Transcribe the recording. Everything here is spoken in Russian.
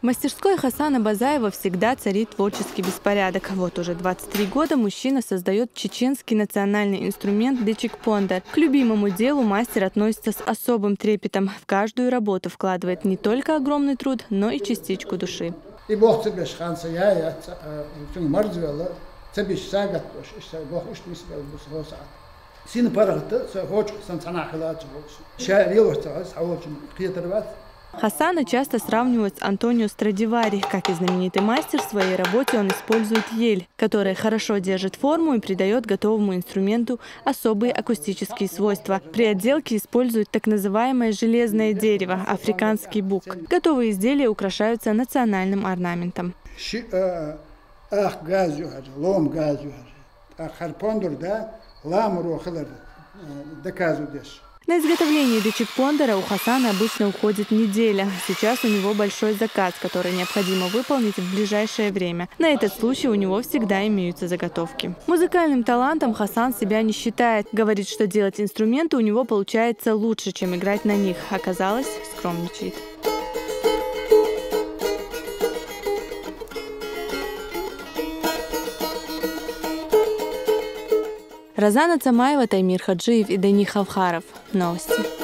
В мастерской Хасана Базаева всегда царит творческий беспорядок. Вот уже 23 года мужчина создает чеченский национальный инструмент дечик-пондер. К любимому делу мастер относится с особым трепетом. В каждую работу вкладывает не только огромный труд, но и частичку души. Хасана часто сравнивают с Антонио Страдивари. Как и знаменитый мастер, в своей работе он использует ель, которая хорошо держит форму и придает готовому инструменту особые акустические свойства. При отделке используют так называемое железное дерево – африканский бук. Готовые изделия украшаются национальным орнаментом. На изготовление дечик-пондера у Хасана обычно уходит неделя. Сейчас у него большой заказ, который необходимо выполнить в ближайшее время. На этот случай у него всегда имеются заготовки. Музыкальным талантом Хасан себя не считает. Говорит, что делать инструменты у него получается лучше, чем играть на них. Оказалось, скромничает. Розана Цамаева, Таймир Хаджиев и Дани Хавхаров. Новости.